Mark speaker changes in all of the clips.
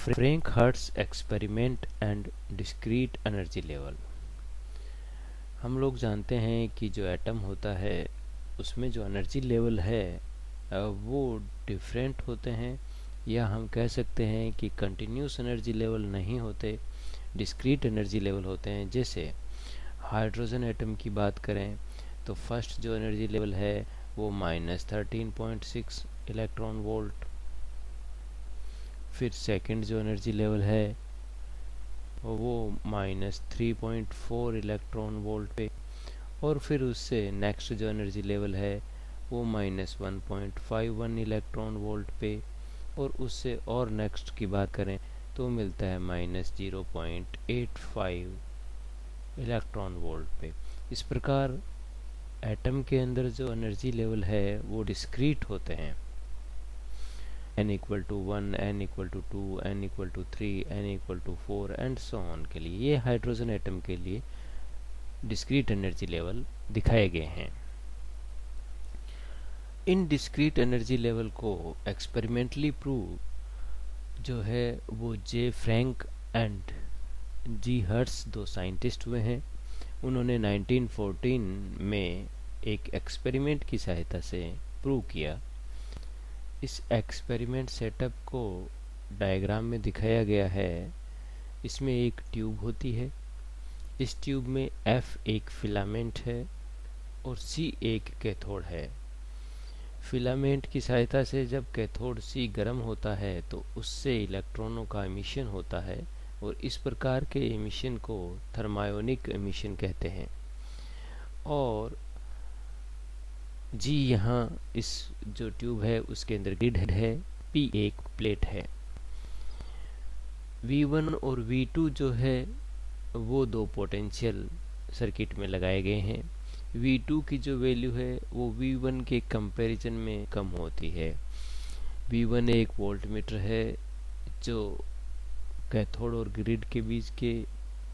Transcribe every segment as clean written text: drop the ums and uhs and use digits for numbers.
Speaker 1: Franck Hertz experiment and discrete energy level. हम लोग जानते हैं कि जो एटम होता है उसमें जो एनर्जी लेवल है वो डिफरेंट होते हैं, या हम कह सकते हैं कि कंटिन्यूस एनर्जी लेवल नहीं होते, डिस्क्रीट एनर्जी लेवल होते हैं। जैसे हाइड्रोजन एटम की बात करें तो फर्स्ट जो एनर्जी लेवल है वो -13.6 इलेक्ट्रॉन वोल्ट, फिर सेकंड जो एनर्जी लेवल है वो -3.4 इलेक्ट्रॉन वोल्ट पे, और फिर उससे नेक्स्ट जो एनर्जी लेवल है वो -1.51 इलेक्ट्रॉन वोल्ट पे, और उससे और नेक्स्ट की बात करें तो मिलता है -0.85 इलेक्ट्रॉन वोल्ट पे। इस प्रकार एटम के अंदर जो एनर्जी लेवल है वो डिस्क्रीट होते हैं, n equal to 1, n equal to 2, n equal to 3, n equal to 4 and so on के लिए। ये हाइड्रोजन एटम के लिए डिस्क्रीट एनर्जी लेवल दिखाए गए हैं। इन डिस्क्रीट एनर्जी लेवल को एक्सपेरिमेंटली प्रूव जो है वो जे फ्रैंक एंड जी हर्ट्ज दो साइंटिस्ट हुए हैं। उन्होंने 1914 में एक एक्सपेरिमेंट की सहायता से प्रूव किया। इस एक्सपेरिमेंट सेटअप को डायग्राम में दिखाया गया है। इसमें एक ट्यूब होती है, इस ट्यूब में F एक फिलामेंट है और C एक कैथोड है। फिलामेंट की सहायता से जब कैथोड C गर्म होता है तो उससे इलेक्ट्रॉनों का एमिशन होता है, और इस प्रकार के एमिशन को थर्मायोनिक एमिशन कहते हैं। और जी यहाँ इस जो ट्यूब है उसके अंदर ग्रिड है, P एक प्लेट है। V1 और V2 जो है वो दो पोटेंशियल सर्किट में लगाए गए हैं। V2 की जो वैल्यू है वो V1 के कंपैरिजन में कम होती है। V1 एक वोल्टमीटर है जो कैथोड और ग्रिड के बीच के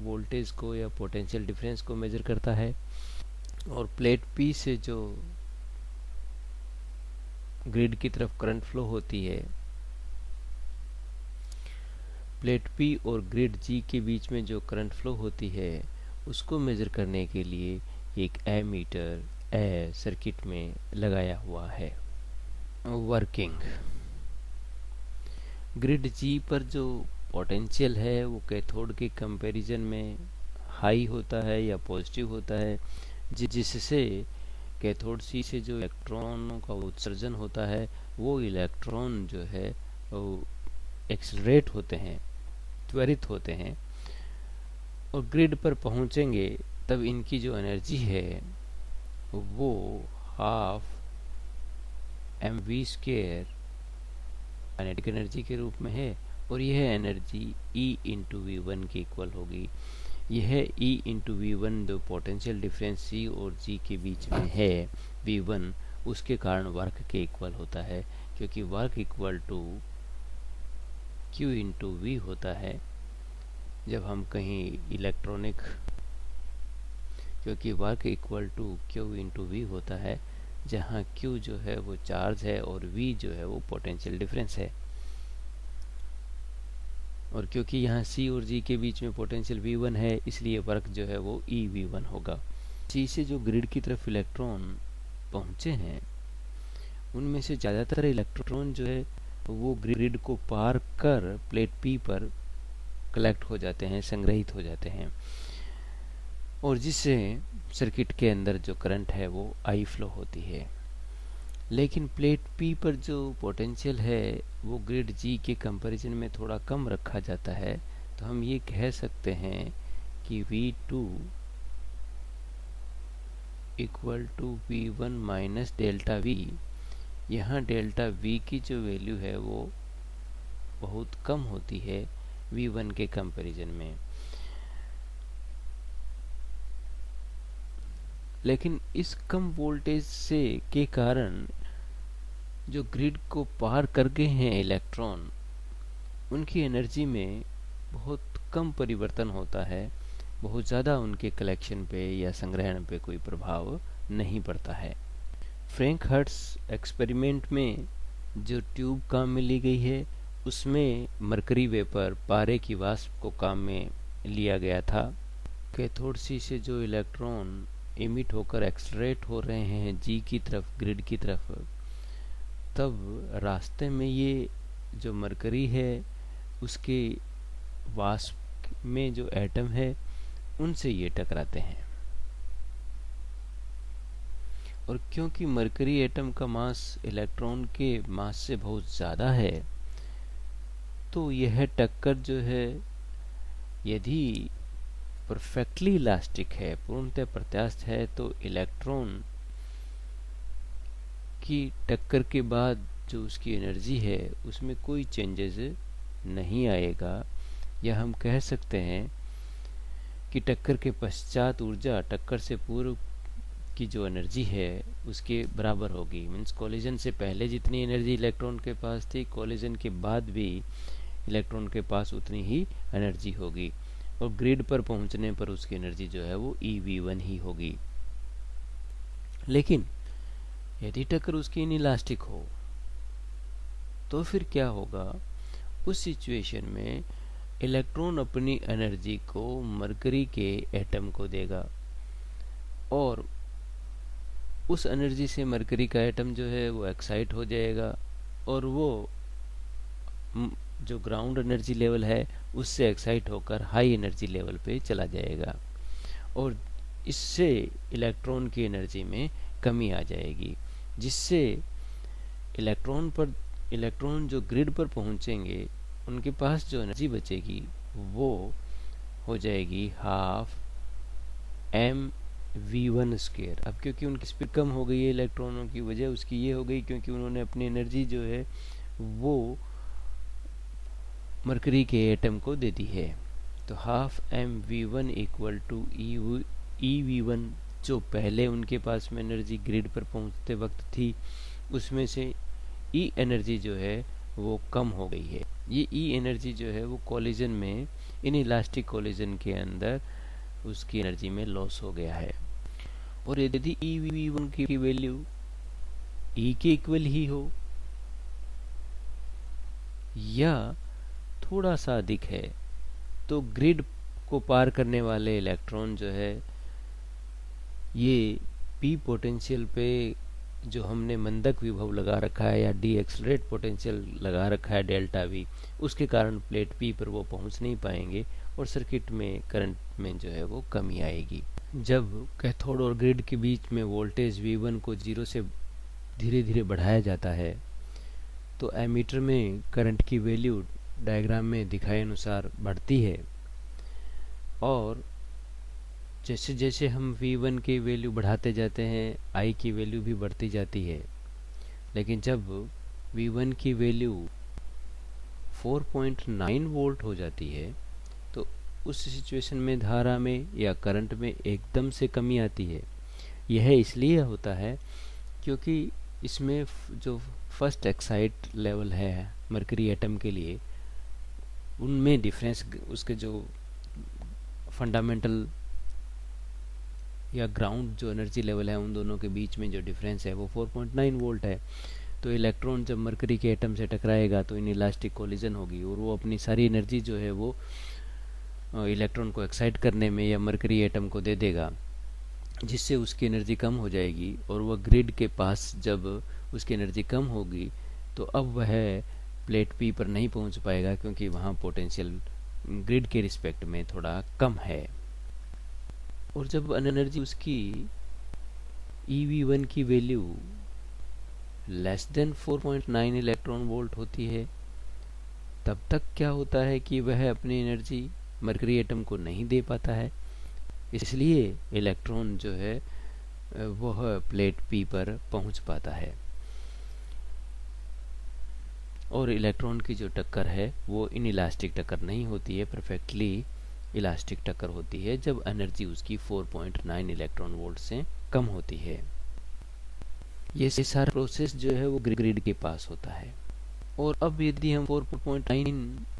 Speaker 1: वोल्टेज को या पोटेंशियल डिफरेंस को मेजर करता है, और प्लेट P से जो ग्रिड की तरफ करंट फ्लो होती है, प्लेट P और ग्रिड G के बीच में जो करंट फ्लो होती है उसको मेजर करने के लिए एक एमीटर सर्किट में लगाया हुआ है। वर्किंग ग्रिड G पर जो पोटेंशियल है वो कैथोड के कंपैरिजन में हाई होता है या पॉजिटिव होता है, जिससे कैथोड C से जो इलेक्ट्रॉनों का उत्सर्जन होता है वो इलेक्ट्रॉन जो है वो एक्सेलरेट होते हैं, त्वरित होते हैं, और ग्रिड पर पहुंचेंगे तब इनकी जो एनर्जी है वो हाफ mv² काइनेटिक एनर्जी के रूप में है, और यह एनर्जी E इंटू V1 के इक्वल होगी। यह E इंटू V1 जो पोटेंशियल डिफरेंस C और G के बीच में है V1, उसके कारण वर्क के इक्वल होता है, क्योंकि work equal to Q into V होता है जब हम कहीं इलेक्ट्रॉनिक, क्योंकि work equal to Q into V होता है जहाँ Q जो है वो चार्ज है और V जो है वो पोटेंशियल डिफरेंस है। और क्योंकि यहाँ C और G के बीच में पोटेंशियल V1 है इसलिए वर्क जो है वो EV1 होगा। C से जो ग्रिड की तरफ इलेक्ट्रॉन पहुँचे हैं उनमें से ज़्यादातर इलेक्ट्रॉन जो है वो ग्रिड को पार कर प्लेट P पर कलेक्ट हो जाते हैं, संग्रहित हो जाते हैं, और जिससे सर्किट के अंदर जो करंट है वो I फ्लो होती है। लेकिन प्लेट P पर जो पोटेंशियल है वो ग्रिड G के कंपैरिजन में थोड़ा कम रखा जाता है, तो हम ये कह सकते हैं कि V2 equal to V1 minus delta V। यहाँ डेल्टा V की जो वैल्यू है वो बहुत कम होती है V1 के कंपैरिजन में। लेकिन इस कम वोल्टेज से के कारण जो ग्रिड को पार कर गए हैं इलेक्ट्रॉन, उनकी एनर्जी में बहुत कम परिवर्तन होता है, बहुत ज़्यादा उनके कलेक्शन पे या संग्रहण पे कोई प्रभाव नहीं पड़ता है। फ्रैंक हर्ट्ज एक्सपेरिमेंट में जो ट्यूब काम में ली गई है उसमें मरकरी वेपर पारे की वाष्प को काम में लिया गया था। कैथोड सी से जो इलेक्ट्रॉन इमिट होकर एक्सलरेट हो रहे हैं जी की तरफ, ग्रिड की तरफ, तब रास्ते में ये जो मरकरी है उसके वाष्प में जो एटम है उनसे ये टकराते हैं। और क्योंकि मरकरी एटम का मास इलेक्ट्रॉन के मास से बहुत ज़्यादा है, तो यह टक्कर जो है यदि परफेक्टली इलास्टिक है, पूर्णतः प्रत्यास्थ है, तो इलेक्ट्रॉन की टक्कर के बाद जो उसकी एनर्जी है उसमें कोई चेंजेस नहीं आएगा, या हम कह सकते हैं कि टक्कर के पश्चात ऊर्जा टक्कर से पूर्व की जो एनर्जी है उसके बराबर होगी। मीन्स कोलिजन से पहले जितनी एनर्जी इलेक्ट्रॉन के पास थी, कोलिजन के बाद भी इलेक्ट्रॉन के पास उतनी ही एनर्जी होगी, और ग्रिड पर पहुंचने पर उसकी एनर्जी जो है वो eV1 ही होगी। लेकिन यदि टक्कर उसकी इनइलास्टिक हो तो फिर क्या होगा? उस सिचुएशन में इलेक्ट्रॉन अपनी एनर्जी को मरकरी के एटम को देगा, और उस एनर्जी से मरकरी का एटम जो है वो एक्साइट हो जाएगा, और वो जो ग्राउंड एनर्जी लेवल है उससे एक्साइट होकर हाई एनर्जी लेवल पे चला जाएगा, और इससे इलेक्ट्रॉन की एनर्जी में कमी आ जाएगी, जिससे इलेक्ट्रॉन जो ग्रिड पर पहुंचेंगे उनके पास जो एनर्जी बचेगी वो हो जाएगी हाफ mv1 स्क्वायर। अब क्योंकि उनकी स्पीड कम हो गई है इलेक्ट्रॉनों की, वजह उसकी ये हो गई क्योंकि उन्होंने अपनी एनर्जी जो है वो मरकरी के एटम को दे दी है। तो half mv1 equal to ev1, जो पहले उनके पास में एनर्जी ग्रिड पर पहुंचते वक्त थी उसमें से ई एनर्जी जो है वो कम हो गई है। ये ई एनर्जी जो है वो कोलिजन में, इन इलास्टिक कोलिजन के अंदर उसकी एनर्जी में लॉस हो गया है। और यदि ev1 की वैल्यू ई के इक्वल ही हो या थोड़ा सा अधिक है, तो ग्रिड को पार करने वाले इलेक्ट्रॉन जो है ये पी पोटेंशियल पे जो हमने मंदक विभव लगा रखा है या डी एक्सलरेट पोटेंशियल लगा रखा है डेल्टा वी, उसके कारण प्लेट पी पर वो पहुंच नहीं पाएंगे और सर्किट में करंट में जो है वो कमी आएगी। जब कैथोड और ग्रिड के बीच में वोल्टेज V1 को 0 से धीरे धीरे बढ़ाया जाता है, तो एमीटर में करंट की वैल्यू डायग्राम में दिखाए अनुसार बढ़ती है, और जैसे जैसे हम V1 की वैल्यू बढ़ाते जाते हैं I की वैल्यू भी बढ़ती जाती है। लेकिन जब V1 की वैल्यू 4.9 वोल्ट हो जाती है तो उस सिचुएशन में धारा में या करंट में एकदम से कमी आती है। यह इसलिए होता है क्योंकि इसमें जो फर्स्ट एक्साइट लेवल है मरकरी एटम के लिए, उनमें डिफरेंस, उसके जो फंडामेंटल या ग्राउंड जो एनर्जी लेवल है उन दोनों के बीच में जो डिफरेंस है वो 4.9 वोल्ट है। तो इलेक्ट्रॉन जब मरकरी के एटम से टकराएगा तो इन इलास्टिक कोलिजन होगी, और वो अपनी सारी एनर्जी जो है वो इलेक्ट्रॉन को एक्साइट करने में या मरकरी एटम को दे देगा, जिससे उसकी एनर्जी कम हो जाएगी, और वह ग्रिड के पास जब उसकी एनर्जी कम होगी तो अब वह प्लेट पी पर नहीं पहुंच पाएगा, क्योंकि वहाँ पोटेंशियल ग्रिड के रिस्पेक्ट में थोड़ा कम है। और जब एनर्जी उसकी ev1 की value less than 4.9 electron volt होती है, तब तक क्या होता है कि वह अपनी एनर्जी मरकरी एटम को नहीं दे पाता है, इसलिए इलेक्ट्रॉन जो है वह प्लेट पी पर पहुंच पाता है, और इलेक्ट्रॉन की जो टक्कर है वो इनइलास्टिक टक्कर नहीं होती है, परफेक्टली इलास्टिक टक्कर होती है जब एनर्जी उसकी 4.9 इलेक्ट्रॉन वोल्ट से कम होती है। ये सारा प्रोसेस जो है वो ग्रिड के पास होता है। और अब यदि हम 4.9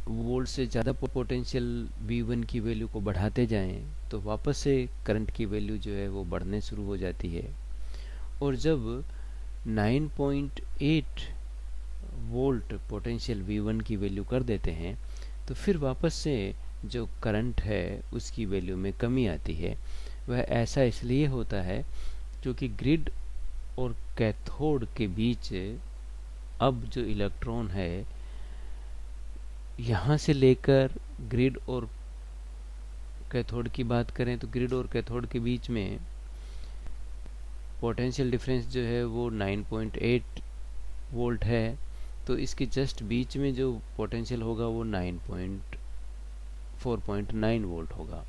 Speaker 1: वोल्ट से ज़्यादा पोटेंशियल V1 की वैल्यू को बढ़ाते जाएं तो वापस से करंट की वैल्यू जो है वो बढ़ने शुरू हो जाती है, और जब 9.8 वोल्ट पोटेंशियल V1 की वैल्यू कर देते हैं तो फिर वापस से जो करंट है उसकी वैल्यू में कमी आती है। वह ऐसा इसलिए होता है क्योंकि ग्रिड और कैथोड के बीच अब जो इलेक्ट्रॉन है यहाँ से लेकर ग्रिड और कैथोड की बात करें तो ग्रिड और कैथोड के बीच में पोटेंशियल डिफरेंस जो है वो 9.8 वोल्ट है। तो इसके जस्ट बीच में जो पोटेंशियल होगा वो 4.9 वोल्ट होगा।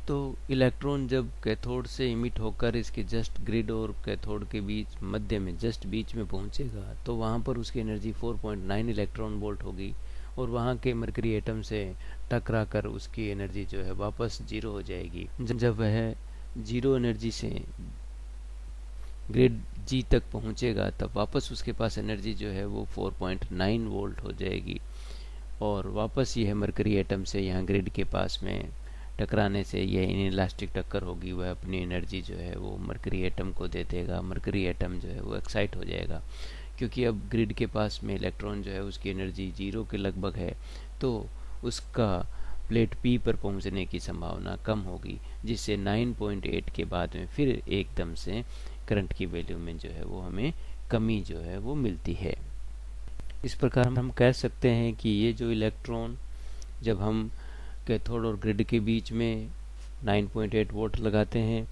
Speaker 1: तो इलेक्ट्रॉन जब कैथोड से इमिट होकर इसके जस्ट ग्रिड और कैथोड के बीच मध्य में जस्ट बीच में पहुंचेगा तो वहां पर उसकी एनर्जी 4.9 इलेक्ट्रॉन वोल्ट होगी और वहां के मरकरी एटम से टकरा कर उसकी एनर्जी जो है वापस जीरो हो जाएगी। जब वह जीरो एनर्जी से ग्रिड जी तक पहुंचेगा तब वापस उसके पास एनर्जी जो है वो 4.9 वोल्ट हो जाएगी और वापस यह मरकरी एटम से यहाँ ग्रिड के पास में टकराने से यह इनइलास्टिक टक्कर होगी। वह अपनी एनर्जी जो है वो मरकरी एटम को दे देगा। मरकरी एटम जो है वो एक्साइट हो जाएगा क्योंकि अब ग्रिड के पास में इलेक्ट्रॉन जो है उसकी एनर्जी जीरो के लगभग है तो उसका प्लेट पी पर पहुंचने की संभावना कम होगी, जिससे 9.8 के बाद में फिर एकदम से करंट की वैल्यू में जो है वो हमें कमी जो है वो मिलती है। इस प्रकार हम कह सकते हैं कि ये जो इलेक्ट्रॉन जब हम कैथोड और ग्रिड के बीच में 9.8 वोल्ट लगाते हैं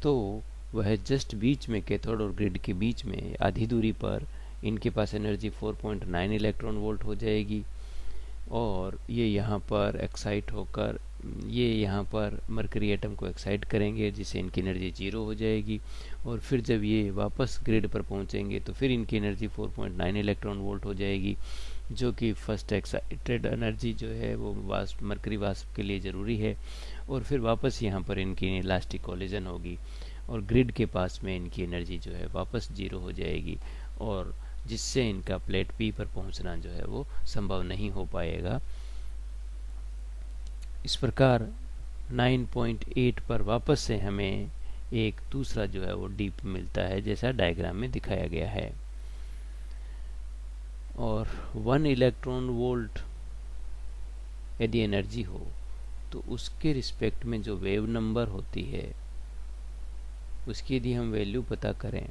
Speaker 1: तो वह जस्ट बीच में कैथोड और ग्रिड के बीच में आधी दूरी पर इनके पास एनर्जी 4.9 इलेक्ट्रॉन वोल्ट हो जाएगी और ये यहाँ पर एक्साइट होकर ये यहाँ पर मरकरी एटम को एक्साइट करेंगे जिससे इनकी एनर्जी जीरो हो जाएगी और फिर जब ये वापस ग्रिड पर पहुँचेंगे तो फिर इनकी एनर्जी 4.9 इलेक्ट्रॉन वोल्ट हो जाएगी, जो कि फर्स्ट एक्साइटेड एनर्जी जो है वो मरकरी वाष्प के लिए ज़रूरी है। और फिर वापस यहाँ पर इनकी इलास्टिक कोलिजन होगी और ग्रिड के पास में इनकी एनर्जी जो है वापस जीरो हो जाएगी और जिससे इनका प्लेट पी पर पहुंचना जो है वो संभव नहीं हो पाएगा। इस प्रकार 9.8 पर वापस से हमें एक दूसरा जो है वो डीप मिलता है जैसा डायग्राम में दिखाया गया है। और 1 इलेक्ट्रॉन वोल्ट यदि एनर्जी हो तो उसके रिस्पेक्ट में जो वेव नंबर होती है उसकी यदि हम वैल्यू पता करें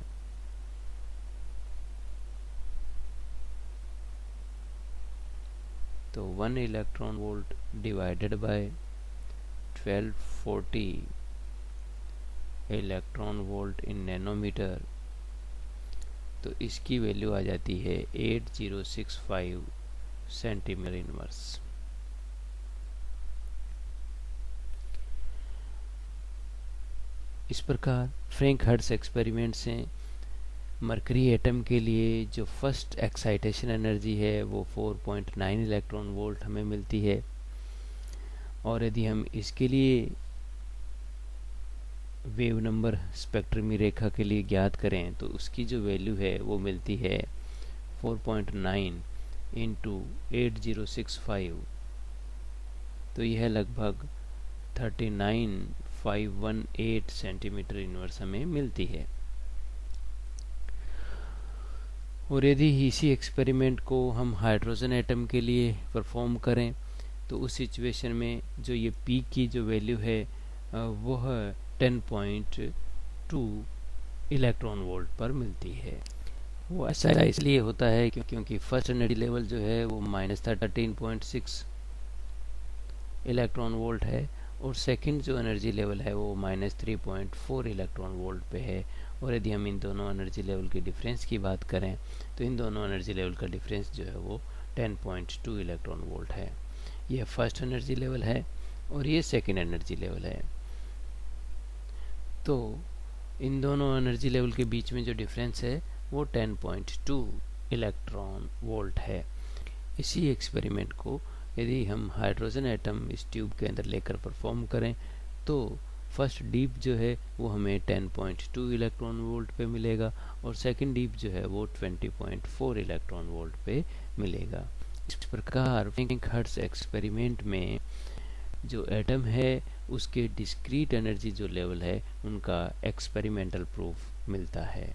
Speaker 1: तो 1 electron volt divided by 1240 electron volt in nanometre तो इसकी वैल्यू आ जाती है 8065 सेंटीमीटर इनवर्स। इस प्रकार फ्रैंक हर्ट्ज एक्सपेरिमेंट से मरकरी एटम के लिए जो फर्स्ट एक्साइटेशन एनर्जी है वो 4.9 इलेक्ट्रॉन वोल्ट हमें मिलती है और यदि हम इसके लिए वेव नंबर स्पेक्ट्रमी रेखा के लिए ज्ञात करें तो उसकी जो वैल्यू है वो मिलती है 4.9 इंटू 8065 तो यह लगभग 39518 सेंटीमीटर इनवर्स हमें मिलती है। और यदि इसी एक्सपेरिमेंट को हम हाइड्रोजन एटम के लिए परफॉर्म करें तो उस सिचुएशन में जो ये पी की जो वैल्यू है वह 10.2 इलेक्ट्रॉन वोल्ट पर मिलती है। वो ऐसा इसलिए होता है क्योंकि फर्स्ट एनर्जी लेवल जो है वो -13.6 इलेक्ट्रॉन वोल्ट है और सेकंड जो एनर्जी लेवल है वो -3.4 इलेक्ट्रॉन वोल्ट पे है। और यदि हम इन दोनों एनर्जी लेवल के डिफरेंस की बात करें तो इन दोनों एनर्जी लेवल का डिफरेंस जो है वो 10.2 इलेक्ट्रॉन वोल्ट है। यह फर्स्ट एनर्जी लेवल है और ये सेकंड एनर्जी लेवल है। तो इन दोनों एनर्जी लेवल के बीच में जो डिफरेंस है वो 10.2 इलेक्ट्रॉन वोल्ट है। इसी एक्सपेरिमेंट को यदि हम हाइड्रोजन एटम इस ट्यूब के अंदर लेकर परफॉर्म करें तो फर्स्ट डीप जो है वो हमें 10.2 इलेक्ट्रॉन वोल्ट पे मिलेगा और सेकंड डीप जो है वो 20.4 इलेक्ट्रॉन वोल्ट पे मिलेगा। इस प्रकार फ्रैंक हर्ट्ज एक्सपेरिमेंट में जो एटम है उसके डिस्क्रीट एनर्जी जो लेवल है उनका एक्सपेरिमेंटल प्रूफ मिलता है।